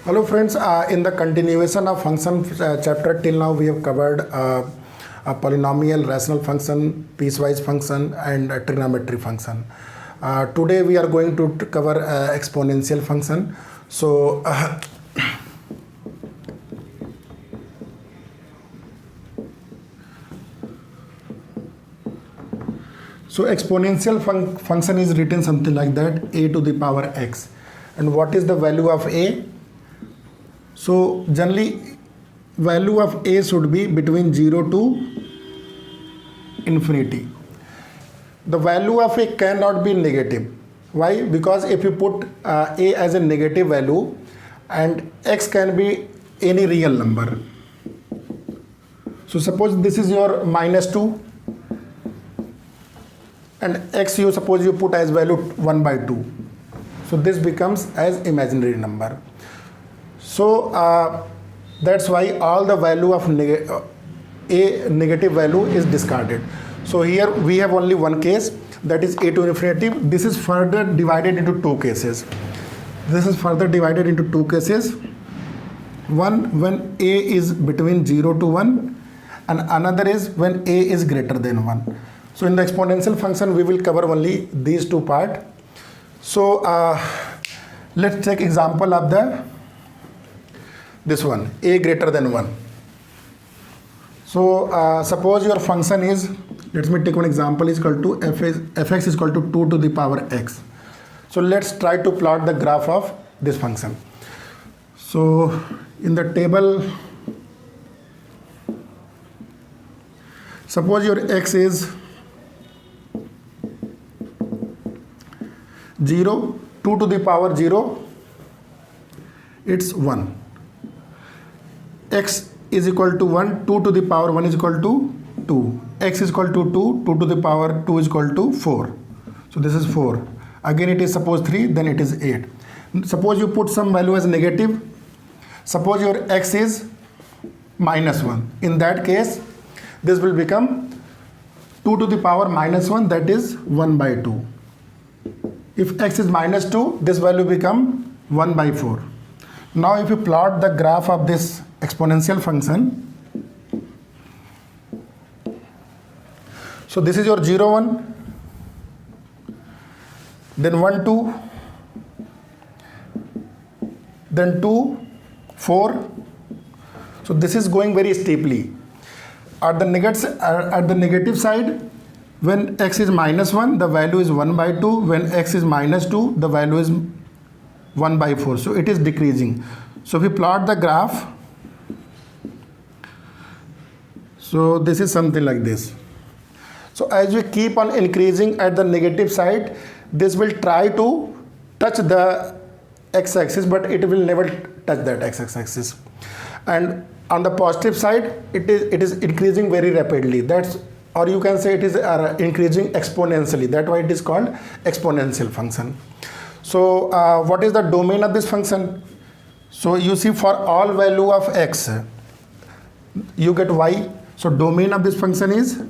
Hello friends, in the continuation of function chapter till now we have covered a polynomial rational function, piecewise function and a trigonometry function. Today we are going to cover exponential function. So exponential function is written something like that, a to the power x. And what is the value of a? So generally value of a should be between 0 to infinity. The value of a cannot be negative. Why? Because if you put a as a negative value and x can be any real number. So suppose this is your -2 and x you suppose you put as value 1/2. So this becomes as imaginary number. So that's why all the value of a negative value is discarded. So here we have only one case, that is a to infinity. This is further divided into two cases. One when a is between 0 to 1 and another is when a is greater than 1. So in the exponential function we will cover only these two parts. So let's take example of this one, a greater than 1. So suppose your function is, let me take one example, is equal to fx is equal to 2 to the power x. So let's try to plot the graph of this function. So in the table, suppose your x is 0, 2 to the power 0, it's 1. X is equal to 1, 2 to the power 1 is equal to 2. X is equal to 2, 2 to the power 2 is equal to 4. So this is 4. Again it is suppose 3, then it is 8. Suppose you put some value as negative. Suppose your x is -1. In that case, this will become 2 to the power -1, that is 1/2. If x is -2, this value become 1/4. Now if you plot the graph of this exponential function, so this is your 0 1, then 1 2, then 2 4. So this is going very steeply. At the negative side, when x is -1, the value is 1/2. When x is -2, the value is 1/4. So it is decreasing. So if we plot the graph, so this is something like this. So as we keep on increasing at the negative side, this will try to touch the x-axis, but it will never touch that x-axis. And on the positive side, it is increasing very rapidly. That's, or you can say it is increasing exponentially. That's why it is called exponential function. So what is the domain of this function? So you see, for all value of x, you get y. So domain of this function is,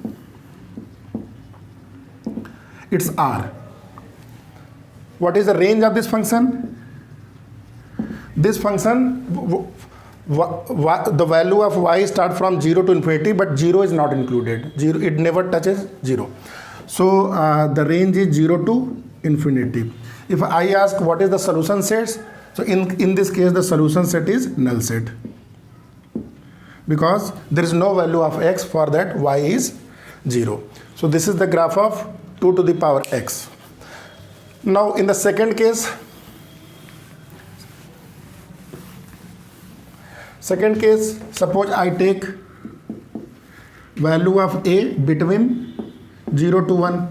it's R. What is the range of this function? This function, the value of y start from 0 to infinity, but 0 is not included. 0, it never touches 0. So the range is 0 to infinity. If I ask what is the solution set, so in this case the solution set is null set, because there is no value of x for that y is 0. So this is the graph of 2 to the power x. Now in the second case, suppose I take value of a between 0 to 1.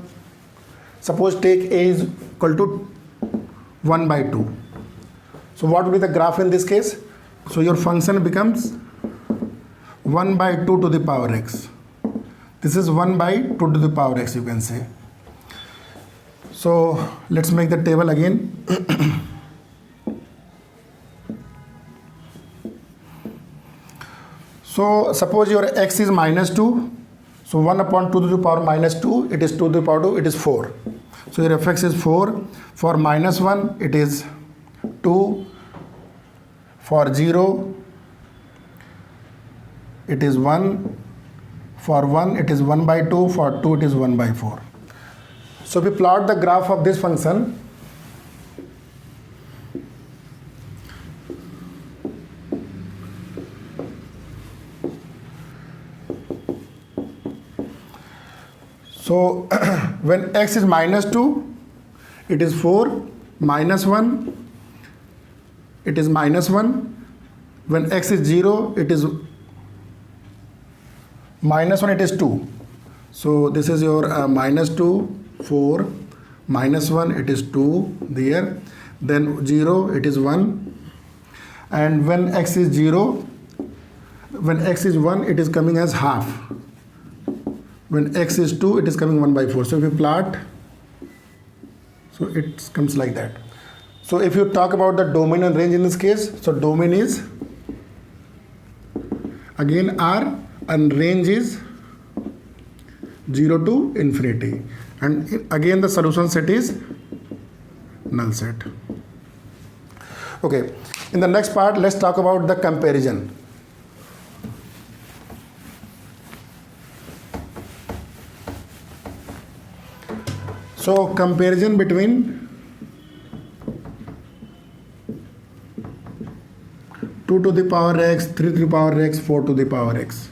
Suppose take a is equal to 1/2. So what will be the graph in this case? So your function becomes 1/2 to the power x. This is 1/2 to the power x, you can say. So let's make the table again. So suppose your x is -2. So 1/2 to the power -2, it is 2 to the power 2, it is 4. So your fx is 4. For -1, it is 2. For 0 it is 1, for 1 it is 1 by 2, for 2 it is 1 by 4. So we plot the graph of this function. So when x is minus 2, it is 4, minus 1, it is minus 1. When x is 0, it is minus 1, it is 2. So this is your minus 2, 4, minus 1, it is 2 there. Then 0, it is 1. And when x is 0, when x is 1, it is coming as half. When x is 2, it is coming 1 by 4. So if you plot, so it comes like that. So if you talk about the domain and range in this case, so domain is again R and range is 0 to infinity. And again the solution set is null set. Okay, in the next part, let's talk about the comparison. So comparison between 2 to the power x, 3 to the power x, 4 to the power x.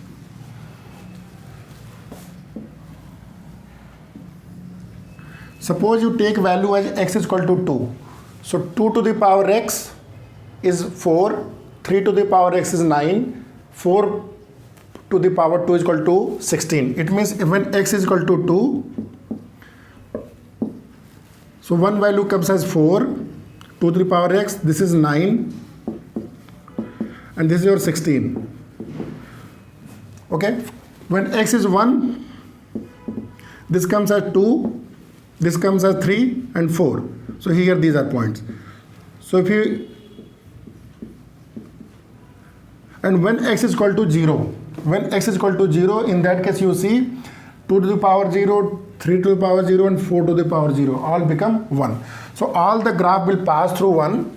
Suppose you take value as x is equal to 2. So 2 to the power x is 4, 3 to the power x is 9, 4 to the power 2 is equal to 16. It means when x is equal to 2, so one value comes as 4, 2 to the power x, this is 9, and this is your 16. Okay, when x is 1, this comes as 2, this comes as 3 and 4. So here these are points. So if you, and when x is equal to 0, when x is equal to 0, in that case you see 2 to the power 0, 3 to the power 0 and 4 to the power 0 all become 1. So all the graph will pass through 1.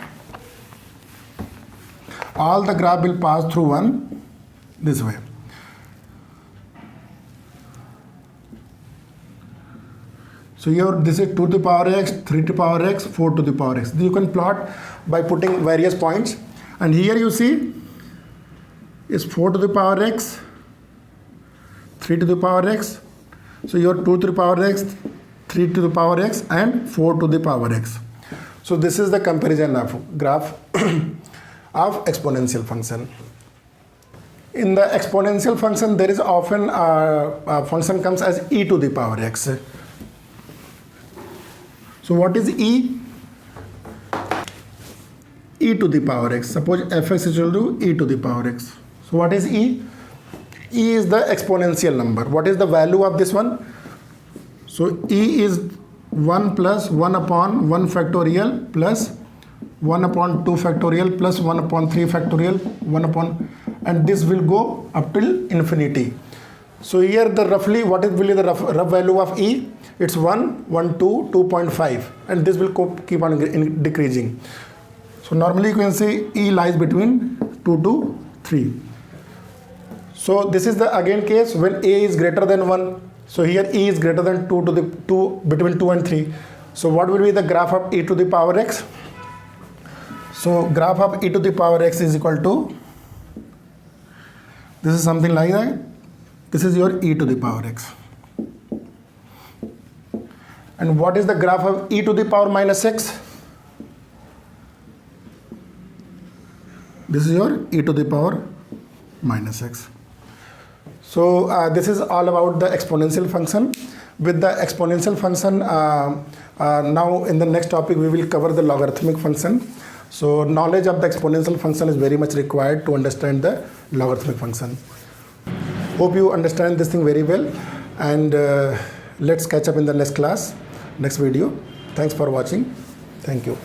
All the graph will pass through 1 this way. So here this is 2 to the power x, 3 to the power x, 4 to the power x. You can plot by putting various points. And here you see is 4 to the power x, 3 to the power x. So your 2 to the power x, 3 to the power x and 4 to the power x. So this is the comparison of graph of exponential function. In the exponential function, there is often a function comes as e to the power x. So what is e? E to the power x. Suppose fx is equal to e to the power x. So what is e? E is the exponential number. What is the value of this one? So e is 1 plus 1 upon 1 factorial plus 1 upon 2 factorial plus 1 upon 3 factorial, 1 upon, and this will go up till infinity. So here the roughly, what is will be the rough value of e? It's 1, 1, 2, 2.5, and this will keep on decreasing. So normally you can say e lies between 2 to 3. So this is the again case when a is greater than 1. So here e is greater than 2 to the 2 between 2 and 3. So what will be the graph of e to the power x? So graph of e to the power x is equal to, this is something like that. This is your e to the power x. And what is the graph of e to the power minus x? This is your e to the power minus x. So this is all about the exponential function. With the exponential function, now in the next topic we will cover the logarithmic function. So knowledge of the exponential function is very much required to understand the logarithmic function. Hope you understand this thing very well, and let's catch up in the next class, next video. Thanks for watching. Thank you.